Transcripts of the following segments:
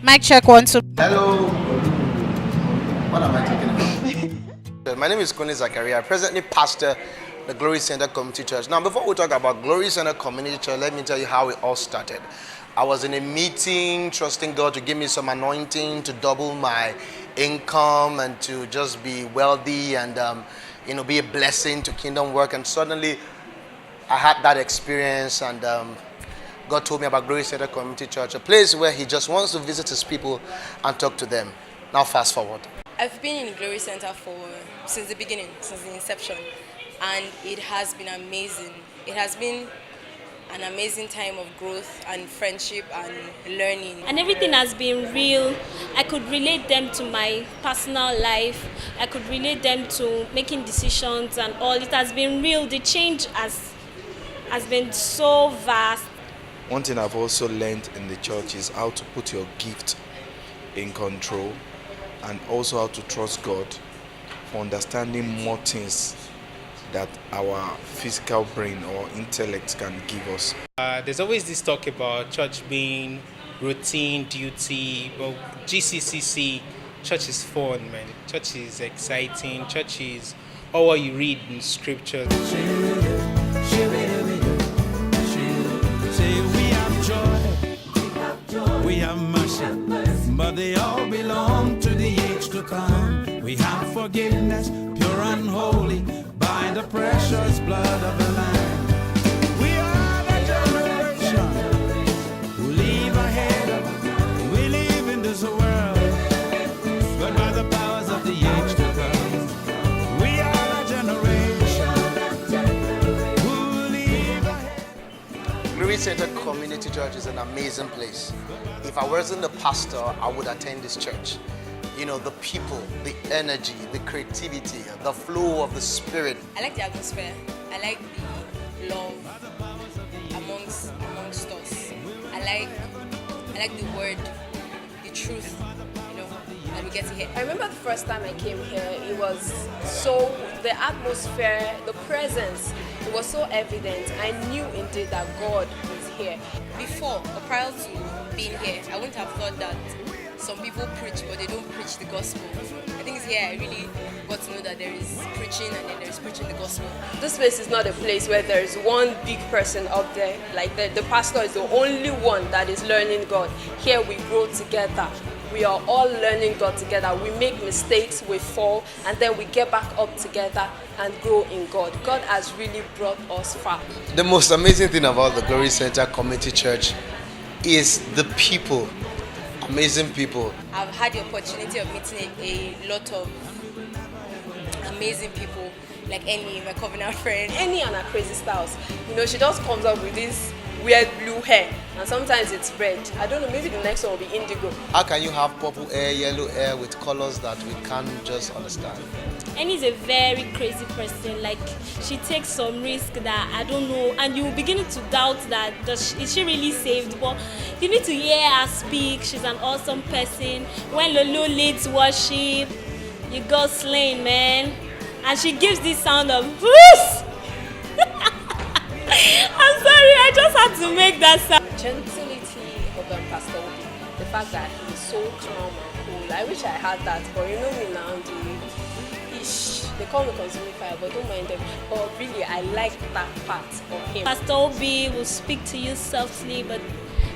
Mic check one, two. Hello. What am I talking about? My name is Kuni Zakaria. I presently pastor the Glory Center Community Church. Now, before we talk about Glory Center Community Church, let me tell you how it all started. I was in a meeting, trusting God to give me some anointing to double my income and to just be wealthy and be a blessing to kingdom work. And suddenly, I had that experience, and God told me about Glory Center Community Church, a place where He just wants to visit His people and talk to them. Now, fast forward. I've been in Glory Center since the beginning, since the inception, and it has been amazing. It has been an amazing time of growth and friendship and learning. And everything has been real. I could relate them to my personal life. I could relate them to making decisions and all. It has been real. The change has been so vast. One thing I've also learned in the church is how to put your gift in control, and also how to trust God for understanding more things that our physical brain or intellect can give us. There's always this talk about church being routine, duty, but GCCC, church is fun, man. Church is exciting. Church is all what you read in scripture. We have mercy, but they all belong to the age to come. We have forgiveness, pure and holy, by the precious blood of the Lamb. We are the generation who live ahead. We live in this world, but by the powers of the age to come. We are the generation who live ahead. Glory Center Community Church is an amazing place. If I wasn't the pastor, I would attend this church. You know, the people, the energy, the creativity, the flow of the Spirit. I like the atmosphere. I like the love amongst us. I like the word, the truth, that we get to hear. I remember the first time I came here, it was so, the atmosphere, the presence, it was so evident. I knew indeed that God was here. Before or prior to being here, I wouldn't have thought that some people preach, but they don't preach the gospel. I think it's here I really got to know that there is preaching and then there is preaching the gospel. This place is not a place where there is one big person up there. Like the pastor is the only one that is learning God. Here we grow together. We are all learning God together. We make mistakes, we fall, and then we get back up together and grow in God. God has really brought us far. The most amazing thing about the Glory Center Community Church is the people. Amazing people. I've had the opportunity of meeting a lot of amazing people, like Annie, my covenant friend. Annie and her crazy styles. She just comes up with this weird blue hair, and sometimes it's red. I don't know, maybe the next one will be indigo. How can you have purple hair, yellow hair with colors that we can't just understand? Annie is a very crazy person. Like, she takes some risk that I don't know, and you begin to doubt that is she really saved? But you need to hear her speak. She's an awesome person. When Lolo leads worship, you go slain, man. And she gives this sound of whoos. I'm sorry, I just had to make that sound. Gentility of Pastor Obi. The fact that he's so calm and cool. I wish I had that, but you know me now, they call me consuming fire, but don't mind them. But really, I like that part of him. Pastor Obi will speak to you softly, but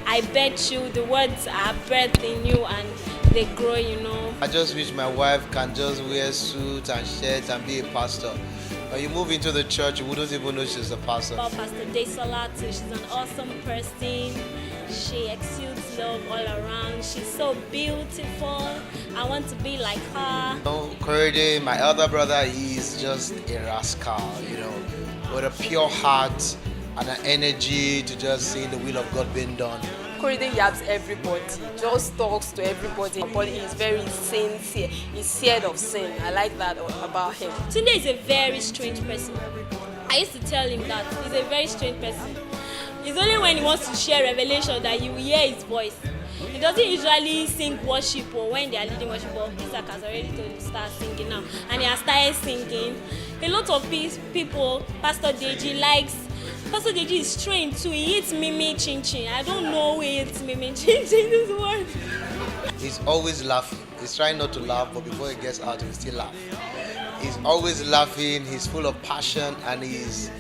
I bet you the words are birthed in you and they grow, I just wish my wife can just wear suits and shirts and be a pastor. When you move into the church, you wouldn't even know she's a pastor. About Pastor Desola too, she's an awesome person. She exudes love all around. She's so beautiful. I want to be like her. Korede, my elder brother, he's just a rascal, with a pure heart and an energy to just see the will of God being done. Korede yabs everybody, just talks to everybody, but he's very sincere. He's scared of sin. I like that about him. Tunde is a very strange person. I used to tell him that he's a very strange person. It's only when he wants to share revelation that you hear his voice. He doesn't usually sing worship or when they are leading worship, but Isaac has already told him to start singing now. And he has started singing. A lot of people, Pastor Deji likes. Pastor Deji is trained too. He eats mimi chin chin. I don't know who eats mimi chin chin this word. He's always laughing. He's trying not to laugh, but before he gets out, he'll still laugh. He's always laughing. He's full of passion, and he's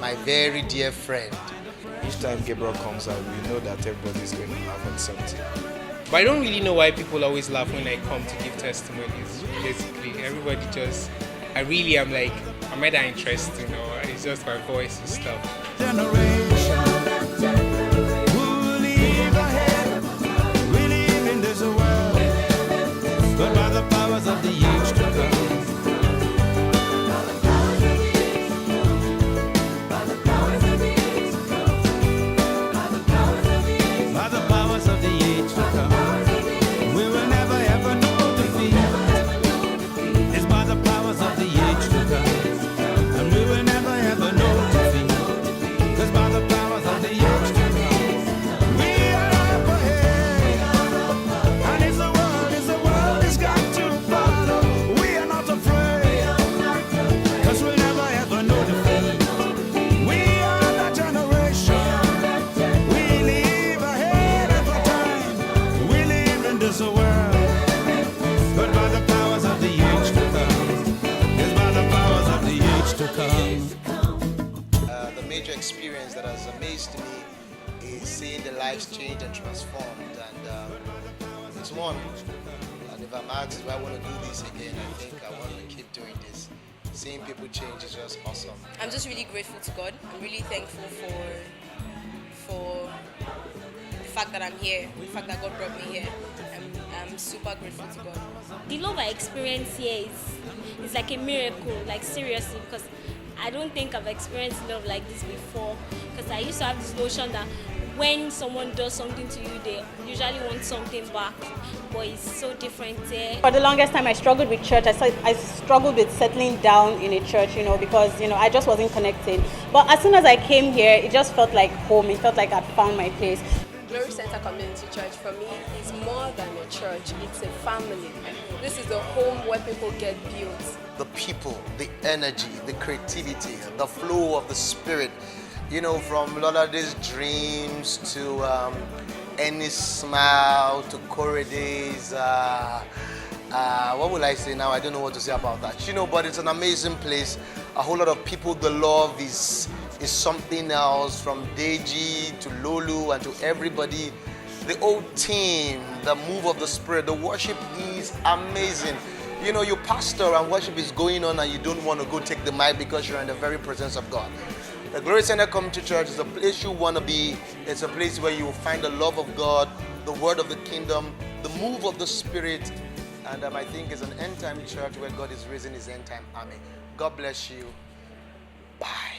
my very dear friend. Each time Gabriel comes out, we know that everybody's going to laugh at something. But I don't really know why people always laugh when I come to give testimonies. Basically, everybody just, I really am like, am I that interesting, or it's just my voice and stuff. Generation who live ahead, we live in this world, but by the powers of the age to come. By the powers of the age to come, we will never ever know defeat. It's by the powers of the age to come, and we will never ever know defeat. 'Cause by the powers of the age to come, we are up ahead. And it's the world has got to follow. We are not afraid, 'cause we'll never ever know defeat. We are that generation. We live ahead of our time. We live in this world, but by the powers of the age to come. It's by the powers of the age to come. The major experience that has amazed me is seeing the lives changed and transformed, and it's one. And if I'm asked if I want to do this again, I think I want to keep doing this. Seeing people change is just awesome. I'm just really grateful to God. I'm really thankful for the fact that I'm here, the fact that God brought me here. I'm super grateful to God. The love I experience here is like a miracle, like seriously, because I don't think I've experienced love like this before. Because I used to have this notion that when someone does something to you, they usually want something back, but it's so different here. For the longest time, I struggled with church. I struggled with settling down in a church, because, I just wasn't connected. But as soon as I came here, it just felt like home. It felt like I'd found my place. Glory Center Community Church for me is more than a church, it's a family. This is the home where people get built. The people, the energy, the creativity, the flow of the spirit, from Lolade's dreams to Any Smile to Corriday's, what will I say now? I don't know what to say about that. But it's an amazing place. A whole lot of people, the love is something else, from Deji to Lulu and to everybody. The whole team, the move of the spirit, the worship is amazing. Your pastor and worship is going on and you don't want to go take the mic because you're in the very presence of God. The Glory Center Community Church is a place you want to be. It's a place where you will find the love of God, the word of the kingdom, the move of the spirit, and I think it's an end-time church where God is raising his end-time army. God bless you. Bye.